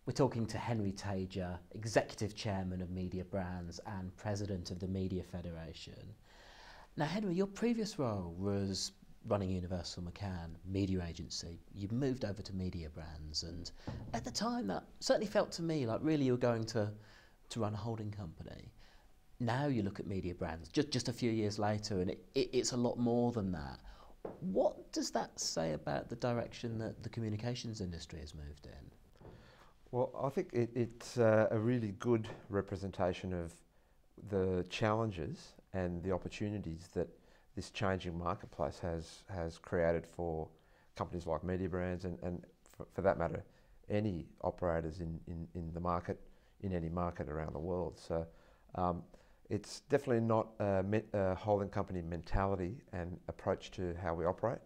We're talking to Henry Tajer, Executive Chairman of Media Brands and President of the Media Federation. Now, Henry, your previous role was running Universal McCann Media Agency. You moved over to Media Brands, and at the time that certainly felt to me like really you were going to run a holding company. Now you look at Media Brands, just a few years later, and it's a lot more than that. What does that say about the direction that the communications industry has moved in? Well, I think it's a really good representation of the challenges and the opportunities that this changing marketplace has created for companies like Media Brands and for that matter, any operators in the market, in any market around the world. So it's definitely not a holding company mentality and approach to how we operate,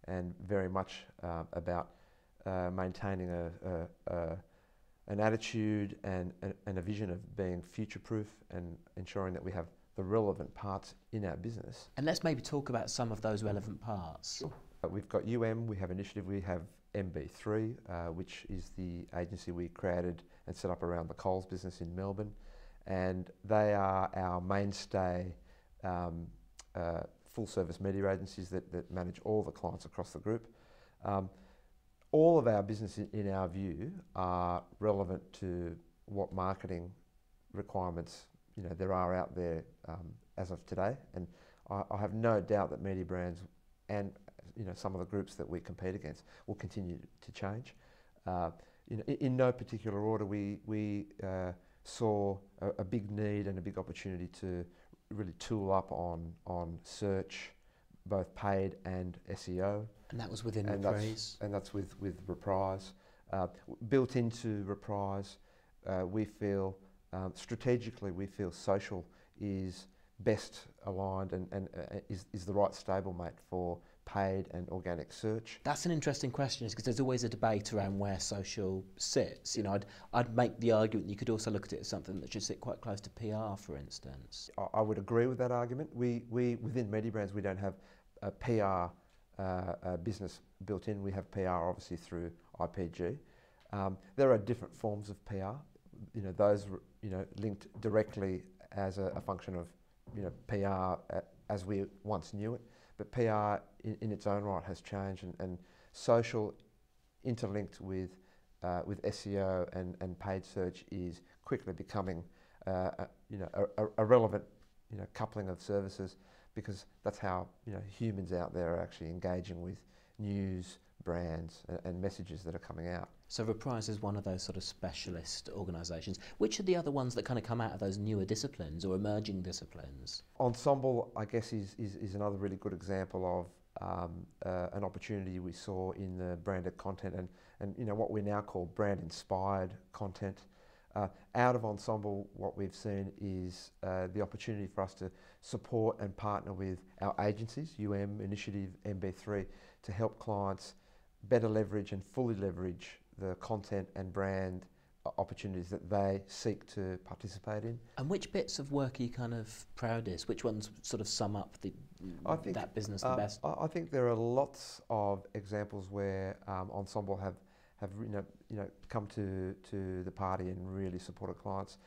and very much about maintaining an attitude and a vision of being future-proof and ensuring that we have the relevant parts in our business. And let's maybe talk about some of those relevant parts. Sure. We've got we have initiative, we have MB3, which is the agency we created and set up around the Coles business in Melbourne, and they are our mainstay full-service media agencies that manage all the clients across the group. All of our business, in our view, are relevant to what marketing requirements there are out there as of today, and I have no doubt that Media Brands and some of the groups that we compete against will continue to change. In no particular order, we saw a big need and a big opportunity to really tool up on search, both paid and SEO. And that was within Reprise? And that's with Reprise. Built into Reprise, we feel, strategically, we feel social is best aligned and is the right stablemate for paid and organic search. That's an interesting question, because there's always a debate around where social sits. I'd make the argument that you could also look at it as something that should sit quite close to PR, for instance. I would agree with that argument. We within Media Brands, we don't have a PR business built in. We have PR obviously through IPG. There are different forms of PR. Those linked directly as a function of PR as we once knew it. But PR in its own right has changed, and social interlinked with SEO and paid search is quickly becoming a relevant coupling of services, because that's how humans out there are actually engaging with news, brands and messages that are coming out. So Reprise is one of those sort of specialist organisations. Which are the other ones that kind of come out of those newer disciplines or emerging disciplines? Ensemble, I guess, is another really good example of an opportunity we saw in the branded content and what we now call brand-inspired content. Out of Ensemble, what we've seen is the opportunity for us to support and partner with our agencies, Initiative, MB3, to help clients better leverage and fully leverage the content and brand opportunities that they seek to participate in. And which bits of work are you kind of proudest? Which ones sort of sum up that business the best? I think there are lots of examples where Ensemble have come to the party and really supported clients.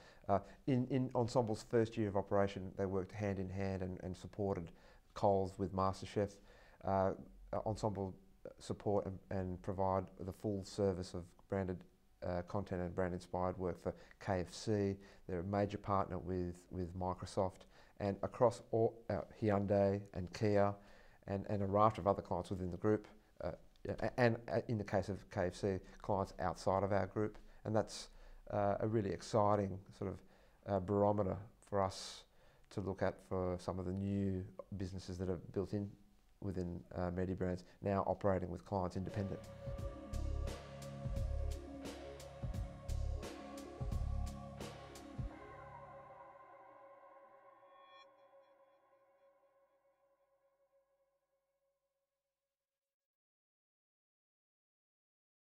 In Ensemble's first year of operation, they worked hand in hand and supported Coles with MasterChef. Ensemble support and provide the full service of branded content and brand inspired work for KFC. They're a major partner with Microsoft, and across all Hyundai and Kia and a raft of other clients within the group. And in the case of KFC, clients outside of our group, and that's a really exciting sort of barometer for us to look at for some of the new businesses that are built in within Media Brands, now operating with clients independent.